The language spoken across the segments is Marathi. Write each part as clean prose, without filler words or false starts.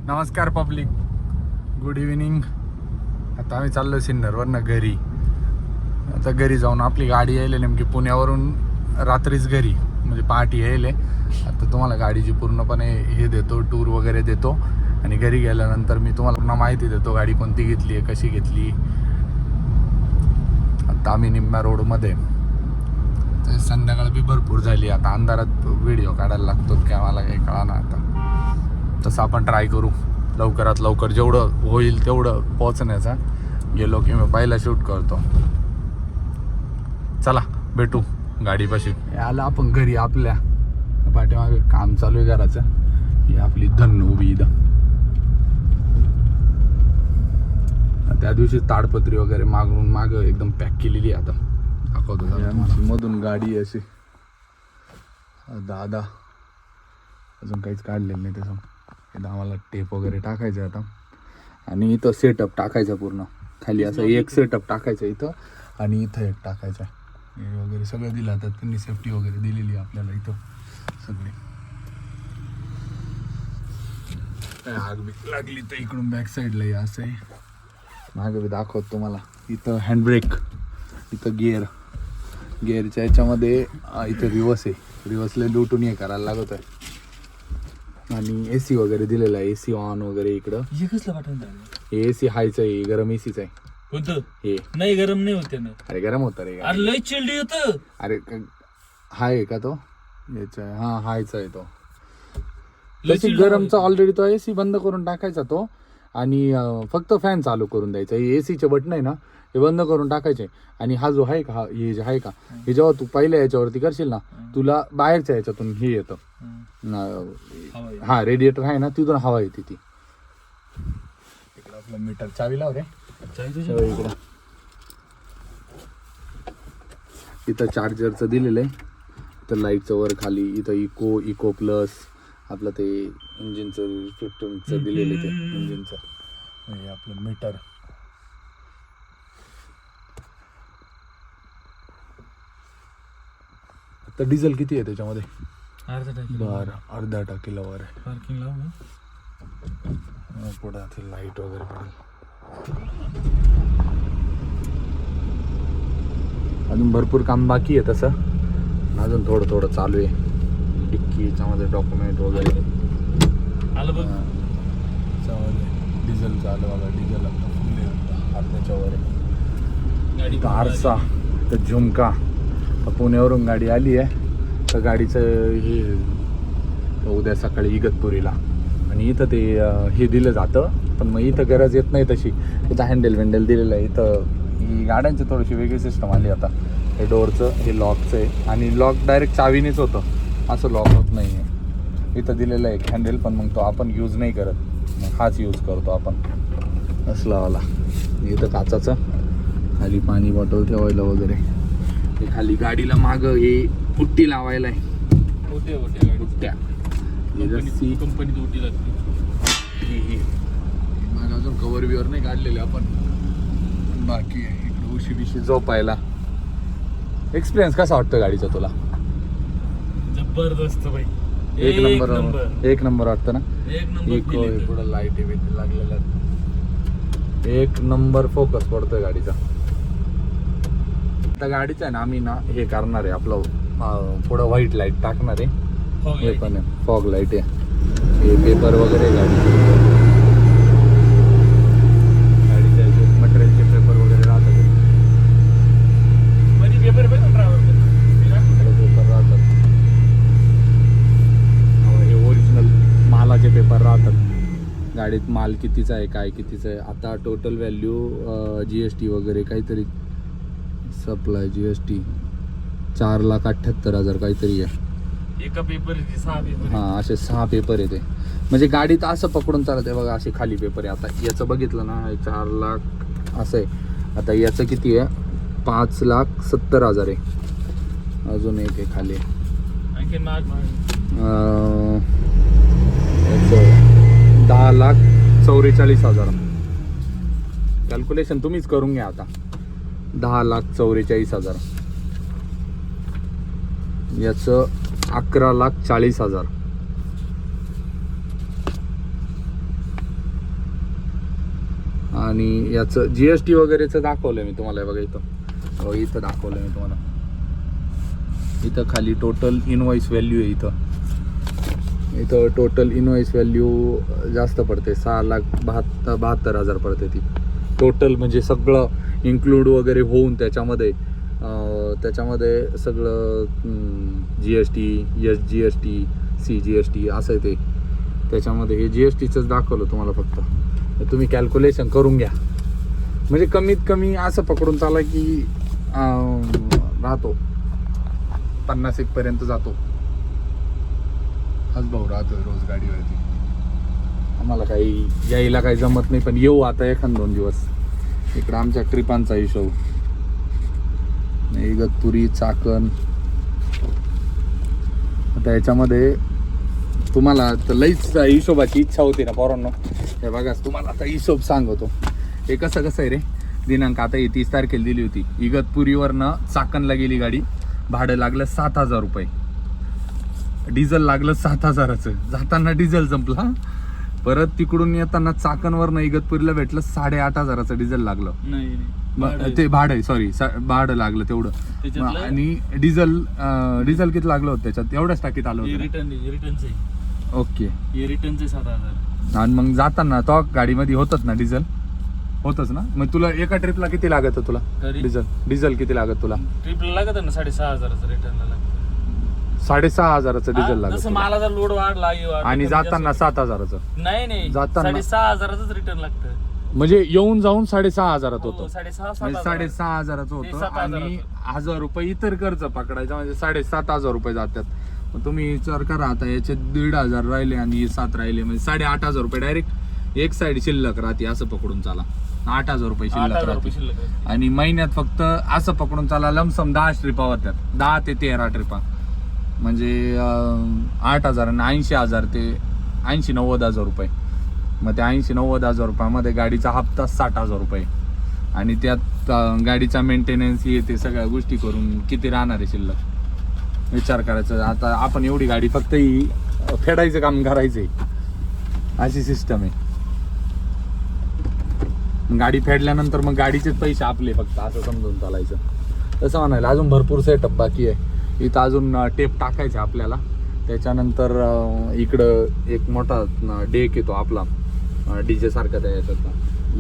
नमस्कार पब्लिक, गुड इव्हिनिंग. आता आम्ही चाललो सिन्नरवरनं घरी. आता घरी जाऊन आपली गाडी यायला नेमकी पुण्यावरून रात्रीच घरी, म्हणजे पहाटे यायले. आता तुम्हाला गाडीची पूर्णपणे हे देतो, टूर वगैरे देतो आणि घरी गेल्यानंतर मी तुम्हाला पूर्ण माहिती देतो गाडी कोणती घेतली आहे, कशी घेतली. आता आम्ही निम्म्या रोडमध्ये. तर संध्याकाळ बी भरपूर झाली, आता अंधारात व्हिडिओ काढायला लागतो काय मला काही कळा ना. आता तसं आपण ट्राय करू लवकरात लवकर, जेवढं होईल तेवढं पोहोचण्याचा. गेलो की मी पहिला शूट करतो. चला भेटू गाडीपाशी. आलं आपण घरी. आपल्या पाठीमागे काम चालू आहे घराचं. ही आपली धन्नू उभी इथं. त्या दिवशी ताडपत्री वगैरे मागून एकदम पॅक केलेली आहे. आता दाखवतो मधून गाडी अशी. दादा अजून काहीच काढलेलं नाही त्याचं. इथं आम्हाला टेप वगैरे टाकायचं आता. आणि इथं सेटअप टाकायचा पूर्ण. खाली असं एक सेटअप टाकायचं इथं आणि इथं एक टाकायचं. हे वगैरे सगळं दिलं. आता त्यांनी सेफ्टी वगैरे दिलेली आहे आपल्याला इथं सगळी. आग बी लागली तर इकडून बॅक साईडला असं आहे. मागं बी दाखवतो तुम्हाला. इथं हँडब्रेक, इथं गिअरच्या याच्यामध्ये इथं रिवर्स आहे. रिवर्सला लुटून हे करायला लागत आहे. आणि एसी वगैरे दिलेला आहे. एसी ऑन वगैरे इकडं. हे कसलं पाठवून हे एसी हायचं आहे, गरम एसीच आहे. होतं हे नाही, गरम नाही होते ना. अरे गरम होतं रे. अरे लय चिल्डी होतं. अरे हाय आहे का तो याचा? हा हायचा आहे तो. तशी गरमचा ऑलरेडी तो एसी बंद करून टाकायचा तो. आणि फक्त फॅन चालू करून द्यायचा. हे एसीचे बटन आहे ना, हे बंद करून टाकायचे. आणि हा जो आहे का, हे जे आहे का, हे जेव्हा तू पहिल्या याच्यावरती करशील ना, तुला बाहेरच्या याच्यातून हे येतं. हा रेडिएटर आहे ना, तिथून हवा येते ती. इकडं आपलं मीटर चावी लाव रे. इकडं इथं चार्जरचं दिलेलं आहे. इथं लाईटचं वर खाली. इथं इको प्लस आपलं ते इंजिनचं 15चं दिलेलं ते इंजिनचं. हे आपलं मीटर. आता डिझेल किती आहे त्याच्यामध्ये? बरं, अर्धा टाकीला वर आहे. पार्किंग लावू. पुढे ते लाईट वगैरे पडेल. अजून भरपूर काम बाकी आहे तसं. अजून थोडं चालू आहे. डिक्की याच्यामध्ये डॉक्युमेंट वगैरे आलं बघ. डिझेलचं आलं बघा. डिझेल आता फुल आहे, अर्ध्याच्या वर आहे. आरसा तर झुमका. पुण्यावरून गाडी आली आहे. तर गाडीचं हे उद्या सकाळी इगतपुरीला. आणि इथं ते हे दिलं जातं, पण मग इथं गरज येत नाही तशी. इथं हँडल दिलेलं आहे. इथं ही गाड्यांची थोडीशी वेगळी सिस्टम आली आता. हे डोअरचं, हे लॉकचं आहे. आणि लॉक डायरेक्ट चावीनेच होतं, असं लॉक होत नाही आहे. इथं दिलेलं आहे एक हँडल, पण मग तो आपण यूज नाही करत. मग हाच यूज करतो आपण असलावाला. इथं काचाचं. खाली पाणी बॉटल ठेवायला वगैरे. हे खाली गाडीला मागं हे पुट्टी लावायला आहे. पुट्ट्या कंपनीत उठी लागते. मागं अजून कवर बिवर नाही काढलेले आपण. बाकी आहे इकडं उशी बिशी झोपायला. एक्सपिरियन्स कसा वाटतं गाडीचा तुला? जबरदस्त भाई. एक नंबर वाटतं ना. एक नंबर. पुढं लाईट लागलेल्या. एक नंबर फोकस पडतोय गाडीचा. आता गाडीचं आहे ना, आम्ही ना हे करणार आहे आपलं पुढं व्हाईट लाईट टाकणार आहे. हे पण आहे फॉग लाईट आहे. हे पेपर वगैरे गाडीचे मटेरियलचे पेपर वगैरे राहतात. पेपर राहतात. हे ओरिजिनल मालाचे पेपर राहतात. गाडीत माल कितीचा आहे, काय कितीचा आहे. आता टोटल व्हॅल्यू GST वगैरे काहीतरी सप्लाय GST 4,78,000 काहीतरी आहे. एका पेपरचे 6 पेपर. हां, असे 6 पेपर आहे ते. म्हणजे गाडीत असं पकडून चालत आहे बघा. असे खाली पेपर आहे. आता याचं बघितलं ना, 4 लाख असं आहे. आता याचं किती आहे? 5,70,000 आहे. अजून एक आहे खाली. आणखी माग 10,44,000. कॅल्क्युलेशन तुम्हीच करून घ्या आता. 10,44,000. याचं 11,40,000. आणि याचं GST वगैरेचं दाखवलं मी तुम्हाला, बघा इथं. इथं दाखवलं मी तुम्हाला. इथं खाली टोटल इनवॉइस व्हॅल्यू आहे. इथं टोटल इनवॉइस व्हॅल्यू जास्त पडते, 6,72,000 पडते ती टोटल. म्हणजे सगळं इन्क्लूड वगैरे होऊन त्याच्यामध्ये सगळं GST, SGST, CGST असं आहे ते. त्याच्यामध्ये हे GSTचंच दाखवलं तुम्हाला फक्त. तर तुम्ही कॅल्क्युलेशन करून घ्या. म्हणजे कमीत कमी असं पकडून चाला की राहतो 50 पर्यंत जातो. हाच भाऊ राहतोय रोज गाडीवरती. आम्हाला काही यायला काही जमत नाही, पण येऊ आता 1-2 दिवस. इकडं आमच्या ट्रिपांचा हिशोब, इगतपुरी, चाकण. आता याच्यामध्ये तुम्हाला तर लईच हिशोबाची इच्छा होती ना पोरांनो. हे बघा तुम्हाला आता हिशोब सांगतो. हे कसं आहे रे, दिनांक आता 30 तारखेला दिली होती. इगतपुरीवरनं चाकणला गेली गाडी, भाडं लागलं 7,000 रुपये. डिझेल लागलं 7,000चं. जाताना डिझेल संपला. परत तिकडून येताना चाकणवरनं इगतपुरीला भेटलं 8,500चं डिझेल लागलं. ते भाडं, सॉरी, भाडं लागलं तेवढं. आणि डिझेल किती लागलं होतं त्याच्यात? एवढ्याच टाकीत आलं होतं. रिटर्नचे ओके, रिटर्नचे 7,000. आणि मग जाताना तो गाडीमध्ये होतच ना डिझेल, होतच ना. मग तुला एका ट्रिपला किती लागत तुला डिझेल किती लागत तुला? ट्रिपला लागत ना 6,500चं, रिटर्नला लागतं 6,500चं डिझेल लागत. जसं मला जर लोड वाढला आणि जाताना 7,000चं. नाही जाताना 6,500च रिटर्न लागतं. म्हणजे येऊन जाऊन 6,500 होतं. 6,500 होतं. आणि 1,000 रुपये इतर खर्च पकडायचा, म्हणजे 7,500 रुपये जातात. मग तुम्ही विचार करा आता, याचे 1,500 राहिले आणि 7 राहिले, म्हणजे 8,500 रुपये डायरेक्ट एक साईड शिल्लक राहते. असं पकडून चाला 8,000 रुपये शिल्लक राहते. आणि महिन्यात फक्त असं पकडून चाला लमसम 10 ट्रिपा होत्यात, 10 ते 13 ट्रिपा. म्हणजे 8,000 आणि 80,000 ते 80-90,000 रुपये. मग त्या 80-90,000 रुपयामध्ये गाडीचा हप्ता 60,000 रुपये. आणि त्यात गाडीचा मेंटेनन्स ते सगळ्या गोष्टी करून किती राहणार आहे शिल्लक? विचार करायचं. आता आपण एवढी गाडी फक्त ही फेडायचं काम करायचंय, अशी सिस्टम आहे. गाडी फेडल्यानंतर मग गाडीचेच पैसे आपले फक्त, असं समजून चालायचं. तसं म्हणायला अजून भरपूर सेटअप बाकी आहे. इथं अजून टेप टाकायचे आपल्याला. त्याच्यानंतर इकडं एक मोठा डेक येतो आपला DJ सारखा त्या याच्यातला.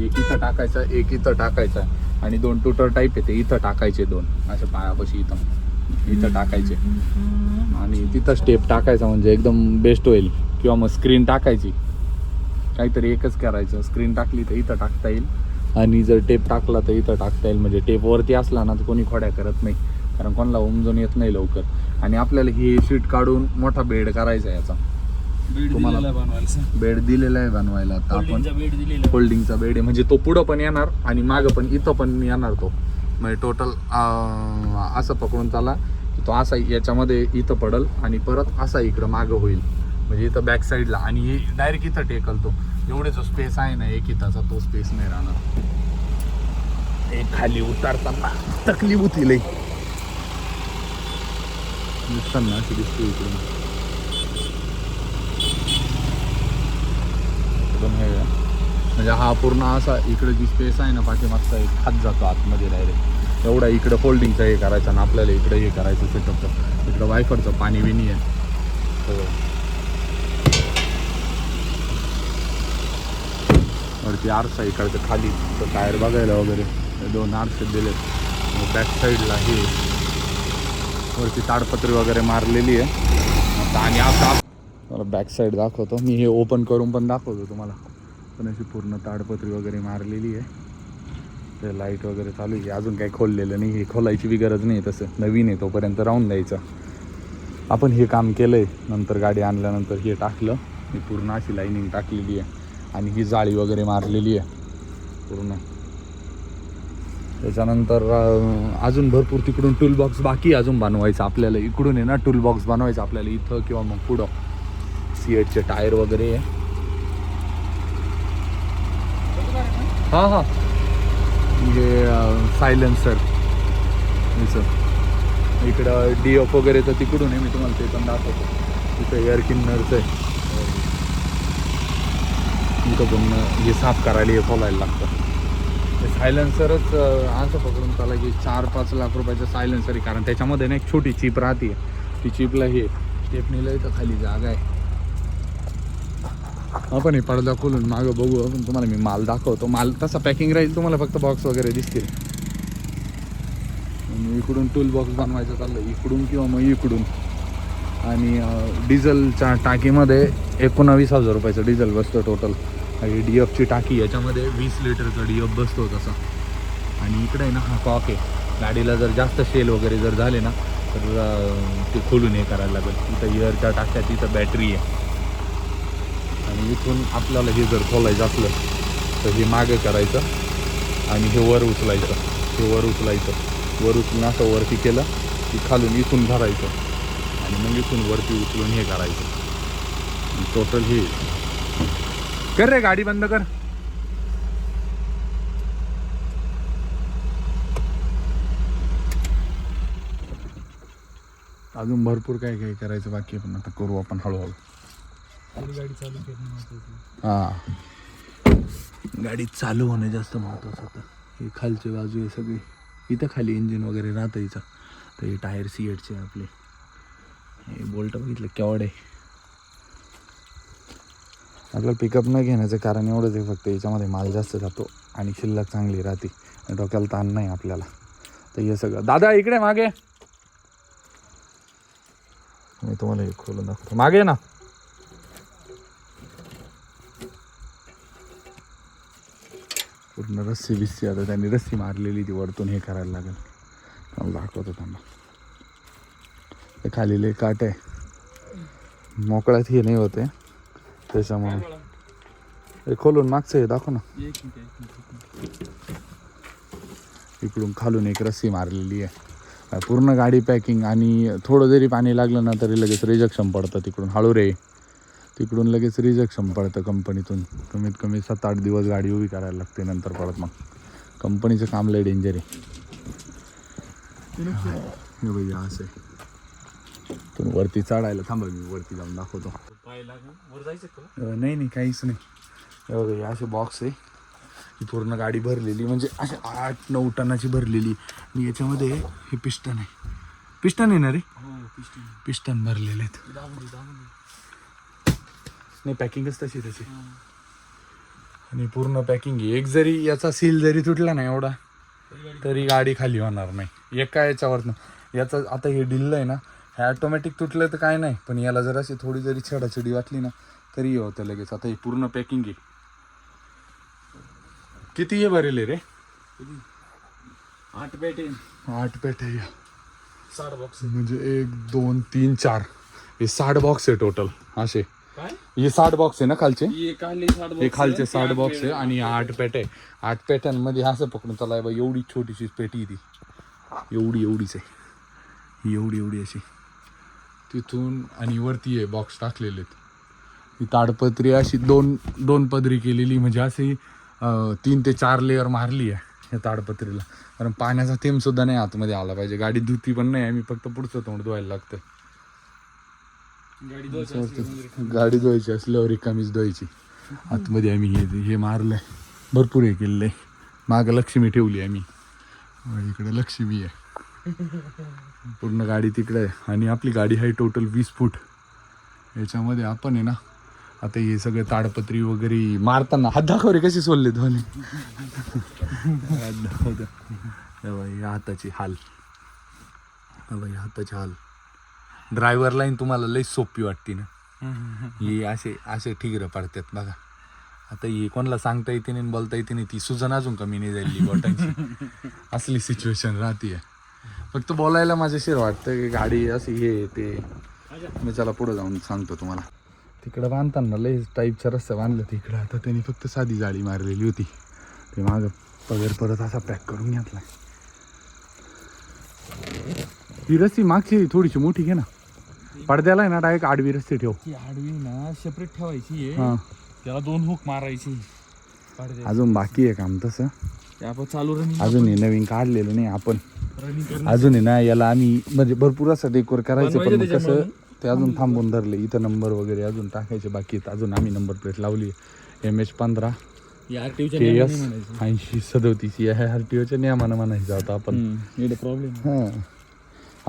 एक इथं टाकायचा, एक इथं टाकायचा, आणि 2 टूटर टाईप येते. इथं टाकायचे 2 अशा पायापाशी, इथं टाकायचे. आणि तिथं स्टेप टाकायचा, म्हणजे एकदम बेस्ट होईल. किंवा मग स्क्रीन टाकायची, काहीतरी एकच करायचं. स्क्रीन टाकली तर इथं टाकता येईल, आणि जर टेप टाकला तर इथं टाकता येईल. म्हणजे टेप वरती असला ना तर कोणी खोड्या करत नाही, कारण कोणाला उमजून येत नाही लवकर. आणि आपल्याला ही शीट काढून मोठा बेड करायचा आहे याचा. तुम्हाला बेड दिलेला आहे बनवायला. आता आपण फोल्डिंगचा बेड आहे, म्हणजे तो पुढं पण येणार आणि मागं पण, इथं पण येणार तो. म्हणजे टोटल असं पकडून चाला की तो असा याच्यामध्ये इथं पडल, आणि परत असा इकडं मागं होईल. म्हणजे इथं बॅक साईडला, आणि हे डायरेक्ट इथं टेकल तो. एवढे जो स्पेस आहे ना एक इथाचा, तो स्पेस नाही राहणार. एक खाली उतारताना तकलीफ होती लई. दिसताना अशी दिसतो इकडून. म्हणजे हा पूर्ण असा इकडे जी स्पेस आहे ना पाठीमागचा, एक हात जातो आतमध्ये डायरेक्ट. एवढा इकडं फोल्डिंगचं हे करायचं, आणि आपल्याला इकडे हे करायचं सेटअपचं. इकडं वायफरचं पाणी बिणी आहे. वरती आरसा इकडचं खाली, तर टायर बघायला वगैरे 2 आरसे दिले. बॅक साईडला हे वरती ताडपत्री वगैरे मारलेली आहे. आणि आता मला बॅक साईड दाखवतो मी. हे ओपन करून पण दाखवतो तुम्हाला. पण अशी पूर्ण ताडपत्री वगैरे मारलेली आहे. ते लाईट वगैरे चालू आहे. अजून काही खोललेलं नाही. हे खोलायची बी गरज नाही. तसं नवीन आहे, तोपर्यंत राहून द्यायचं. आपण हे काम केलं आहे. नंतर गाडी आणल्यानंतर हे टाकलं. ही पूर्ण अशी लाईनिंग टाकलेली आहे, आणि ही जाळी वगैरे मारलेली आहे पूर्ण. त्याच्यानंतर अजून भरपूर तिकडून टूल बॉक्स बाकी अजून बनवायचं आपल्याला. इकडून आहे ना टूल बॉक्स बनवायचं आपल्याला इथं, किंवा मग पुढं. सीएटचे टायर वगैरे आहे. हां हे सायलेन्सर इकडं DF वगैरे तर तिकडून आहे. मी तुम्हाला ते पण दाखवतो. इथं एअर क्लिनरचं आहे. इथं पण हे साफ करायला हे खोलायला लागतं. सायलेन्सरच असं पकडून त्याला की 4-5 लाख रुपयाचं सायलेन्सर आहे. कारण त्याच्यामध्ये ना एक छोटी चिप राहते, ती चिपला हे टेपनीला इथं खाली जागा आहे. आपण हे पडदा खोलून मागं बघू. आपण तुम्हाला मी माल दाखवतो. माल तसा पॅकिंग राहील, तुम्हाला फक्त बॉक्स वगैरे दिसतील. आणि इकडून टूल बॉक्स बनवायचं चाललं, इकडून किंवा मग इकडून. आणि डिझेलच्या टाकीमध्ये 19,000 रुपयाचं डिझेल बसतं टोटल. आणि DFची टाकी, याच्यामध्ये 20 लिटरचा DF बसतो तसा. आणि इकडे आहे ना हा कॉक आहे. गाडीला जर जास्त शेल वगैरे जर झाले ना तर ते खोलून हे करायला लागेल. इथं एअरच्या टाक्यात, इथं बॅटरी आहे. आणि इथून आपल्याला हे जर खोलायचं असलं तर हे मागं करायचं आणि हे वर उचलायचं. हे वर उचलायचं, वर उचलून असं वरती केलं की खालून इथून धरायचं आणि मग इथून वरती उचलून हे करायचं. टोटल हे कर रे, गाडी बंद कर. अजून भरपूर काय काय करायचं बाकी आहे, पण आता करू आपण हळूहळू. गाडी चालू करणं महत्त्वाचं. हां, गाडी चालू होणं जास्त महत्त्वाचं होतं. हे खालची बाजू आहे सगळी, इथं खाली इंजिन वगैरे राहतं इथं. तर हे टायर C8चे आपले. हे बोल्ट बघितलं केवढे. आपल्याला पिकअप न घेण्याचं कारण एवढंच आहे फक्त, याच्यामध्ये माल जास्त जातो आणि शिल्लक चांगली राहते, डोक्याला ताण नाही आपल्याला. तर हे सगळं. दादा इकडे मागे, मी तुम्हाला हे खोलून दाखवतो. मागे ना. पूर्ण रस्सी बिस्सी, आता त्यांनी रस्सी मारलेली ती वरतून हे करायला लागेल. मला दाखवतो त्यांना. ते खाली लय काट आहे, मोकळ्यात हे नाही होते त्याच्यामुळे. हे खोलून मागचं हे दाखव ना. इकडून खालून एक रस्सी मारलेली आहे. पूर्ण गाडी पॅकिंग. आणि थोडं जरी पाणी लागलं ना तरी लगेच रिजेक्शन पडतं तिकडून. हळू रे, तिकडून लगेच रिजेक्शन पडतं कंपनीतून. कमीत कमी 7-8 दिवस गाडी उभी करायला लागते, नंतर पडत. मग कंपनीचं काम लय डेंजर आहे. हे भैया असं आहे. तुम्ही वरती चढायला थांबा, मी वरती जाऊन दाखवतो. वर जायचं का? नाही काहीच नाही. हे बघा, असे बॉक्स आहे. ही पूर्ण गाडी भरलेली, म्हणजे असे 8-9 टनाची भरलेली. आणि याच्यामध्ये हे पिस्टन आहे. पिस्टन आहे ना रे? पिस्टन भरलेले आहेत. नाही, पॅकिंगच तशी त्याची. आणि पूर्ण पॅकिंग आहे. एक जरी याचा सील जरी तुटला ना एवढा तरी गाडी खाली होणार नाही एका याच्यावरनं. याचं आता हे डिल्ल आहे ना, हे ऑटोमॅटिक तुटलं तर काय नाही, पण याला जर अशी थोडी जरी छेडाछेडी वाटली ना तरी होतं लगेच. आता हे पूर्ण पॅकिंग आहे. किती हे भरेले रे? 8 पेटे. 8 पेटे. 60 बॉक्स. म्हणजे 1, 2, 3, 4 हे 60 बॉक्स आहे टोटल. असे काय हे 60 बॉक्स आहे ना खालचे? हे खालचे 60 बॉक्स आहे आणि 8 पेटे. 8 पेट्यांमध्ये असं पकडून चला बा, एवढी छोटीशी पेटी ती, एवढीच आहे ही, एवढी अशी. तिथून आणि वरती आहे बॉक्स टाकलेले आहेत. ही ताडपत्री अशी 2 पदरी केलेली, म्हणजे अशी 3 ते 4 लेअर मारली आहे या ताडपत्रीला. कारण पाण्याचा थेंब सुद्धा नाही आतमध्ये आला पाहिजे. गाडी धुती पण नाही आम्ही, फक्त पुढचं तोंड धुवायला लागतं. गाडी धुवायची असल्यावर रिकामीच धुवायची. आतमध्ये आम्ही हे मारलंय, भरपूर हे केलेलं आहे. मागं लक्ष्मी ठेवली आम्ही, इकडे लक्ष्मी आहे. पूर्ण गाडी तिकडे आहे. आणि आपली गाडी आहे टोटल 20 फूट. याच्यामध्ये आपण आहे ना, आता हे सगळे ताडपत्री वगैरे मारताना हात दाखव रे कशी सोडले धोनी. हात दाखव. हाताची हाल, हाताची हाल. ड्रायव्हर लाईन तुम्हाला लई सोपी वाटते ना. हे असे ठिगरं पडतात बघा. आता हे कोणाला सांगता येते नाही, बोलता येते नाही. ती सुजन अजून कमी नाही झाली बोटांची. असली सिच्युएशन राहते. फक्त बोलायला माझ्याशीर वाटतं की गाडी अशी हे ते. मी चला पुढे जाऊन सांगतो तुम्हाला. तिकडं बांधताना लई टाईपचा रस्ता बांधलं तिकडं. आता त्यांनी फक्त साधी जाळी मारलेली होती. ते मागं पदर परत असा पॅक करून घेतला. ही रस्सी मागची थोडीशी मोठी घे ना. पडद्याला आहे ना डायरेक्ट आडवी रस्सी ठेव. ती आडवी ना सेपरेट ठेवायची हां, त्याला 2 हुक मारायची. अजून बाकी आहे काम तसं. आपण चालू रनिंग अजून हे नवीन काढलेलं नाही आपण. रनिंग अजून आहे ना याला आम्ही म्हणजे भरपूर असं डेकोर करायचं, पण मग कसं ते अजून थांबून धरले. इथं नंबर वगैरे अजून टाकायचे बाकी आहेत. अजून आम्ही नंबर प्लेट लावली MH15 या RTO च्या के नियमाने एस म्हणायचं. 8037 या RTOच्या नियमानं म्हणायचं आता आपण. एवढं प्रॉब्लेम. हां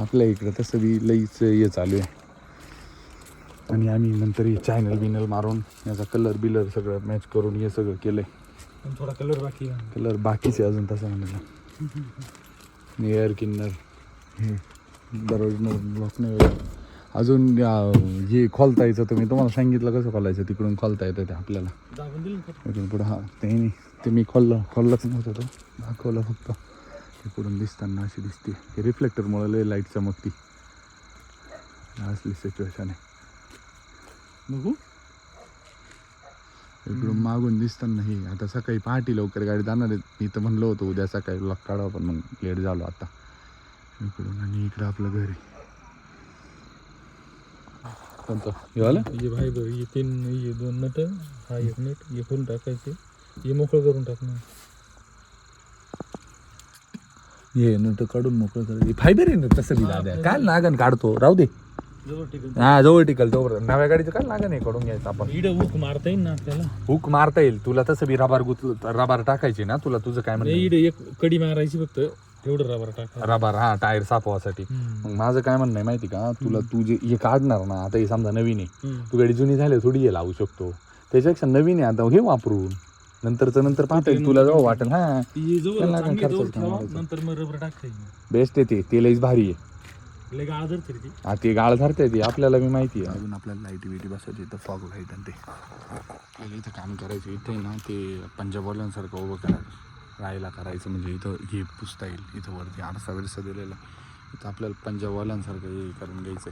आपल्या इकडं तसं बी लईच हे चालू आहे. आणि आम्ही नंतर हे चॅनल बिनल मारून याचा कलर बिलर सगळं मॅच करून हे सगळं केलं आहे. थोडा कलर बाकी आहे. कलर बाकीच आहे अजून तसं म्हणायला. एअर किन्नर हे दररोज ब्लॉक नाही वगैरे अजून हे खोलता यायचं. तर मी तुम्हाला सांगितलं कसं खोलायचं. तिकडून खोलता येतं ते आपल्याला दाबून दिलं का? इकडून पुढं. हां ते नाही ते मी खोललंच नव्हतं. तो दाखवलं फक्त. ते पुढून दिसताना अशी दिसते. हे रिफ्लेक्टरमुळे लय लाईट चमकती. असली सिच्युएशन आहे. बघू इकडून मागून दिसताना हे आता सकाळी पहाटे लवकर गाडी जाणार आहे. मी तर म्हणलं होतं उद्या सकाळी ब्लॉक काढावं पण मग लेट झालो आता. इकडून आणि इकडं आपलं घर आहे. कोणतं हे वालं? हे भाई बघ हे 3 हे 2 नट हा 1 नट हे खोलून टाकायचे. हे मोकळं करून टाकणं. हे नंतर काढून मोकळं करायचं. फायबर आहे ना तसं बी दाद्या. काय लागन काढतो राहू दे. जवळ टिकल. हा जवळ टिकल तोवर. नव्या गाडीचं काय लागन आहे काढून घ्यायचं आपण. इकडं हुक मारता येईल ना आपल्याला. हुक मारता येईल तुला. तसं बी रबार टाकायची ना तुला. तुझं काय म्हणणं इकडे एक कडी मारायची फक्त. एवढं रबर टाका. रबार. हा टायर साफ व्हासाठी. मग माझं काय म्हणणं आहे माहिती का तुला. तू जे हे काढणार ना आता हे समजा नवीन आहे. तू गाडी जुनी झाली थोडी हे लावू शकतो. त्याच्यापेक्षा नवीन आहे आता हे वापरून नंतर पाहता येईल तुला जाऊ वाटेल. हा हे जवळ त्याला चांगली खर्च जवळ कमी ठेवा, करायचा. नंतर मग रबर टाकता येईल. बेस्ट आहे ते लईच भारी आहे. लय गाळ धरते रे ती. हा ते गाळ धरते ते आपल्याला बी माहिती आहे. अजून आपल्याला लाईटी बिटी बसायची इथं फॉग लाईट आणि ते पहिले इथं काम करायचं. इथे ना ते पंजाबवाल्यांसारखं उभं करायचं राहायला करायचं. म्हणजे इथं हे पुसता येईल. इथं वरती आरसा बिरसा दिलेला. इथं आपल्याला पंजाबवाल्यांसारखं हे करून घ्यायचं.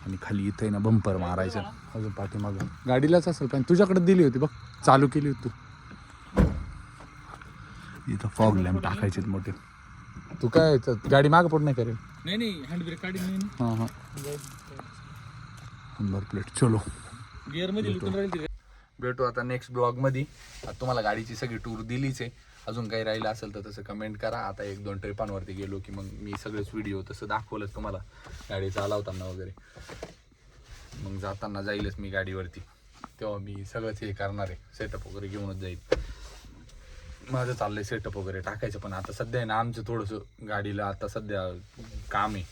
आणि खाली इथं आहे ना बंपर मारायचं. अजून पाठीमागं गाडीलाच असेल पण तुझ्याकडे दिली होती बघ. चालू केली होती तू. इथं फॉग लॅम्प टाकायचे मोठे. तू काय गाडी मागं पुढं नाही करेल. नाही हँड ब्रेक काढीन नाही. हां हां नंबर प्लेट. चलो गिअर मध्ये लुटून राहील ती. भेटू आता नेक्स्ट ब्लॉगमध्ये. आता तुम्हाला गाडीची सगळी टूर दिलीच आहे. अजून काही राहिलं असेल तर तसं कमेंट करा. आता 1-2 ट्रिपांवरती गेलो की मग मी सगळेच व्हिडिओ तसं दाखवलंच तुम्हाला गाडी चालवताना वगैरे. मग जाताना जाईलच मी गाडीवरती. तेव्हा मी सगळंच हे करणार आहे. सेटअप वगैरे घेऊनच जाईल. माझं चाललंय सेटअप वगैरे टाकायचं. पण आता सध्या आहे ना आमचं थोडंसं गाडीला आता सध्या काम आहे.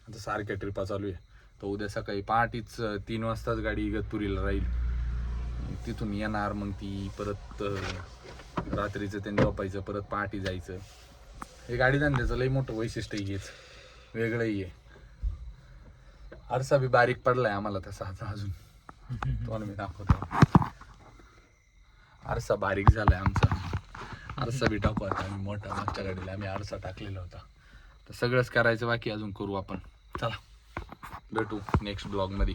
आता सारख्या ट्रिपा चालू आहे. तर उद्या सकाळी पहाटेच 3 वाजताच गाडी इगतपुरीला राहील. तिथून येणार मग ती परत रात्रीचं त्यांनी झोपायचं. परत पहाटे जायचं. हे गाडी धंद्याचं लई मोठं वैशिष्ट्य हेच वेगळंही आहे. आरसा बी बारीक पडलाय आम्हाला तसा आता अजून. तुम्हाला मी दाखवतो. आरसा बारीक झालाय आमचा. आरसा बी टाकू आता आम्ही मोठा. मागच्या गाडीला आम्ही आरसा टाकलेला होता. तर सगळंच करायचं बाकी अजून करू आपण. चला भेटू नेक्स्ट ब्लॉगमध्ये.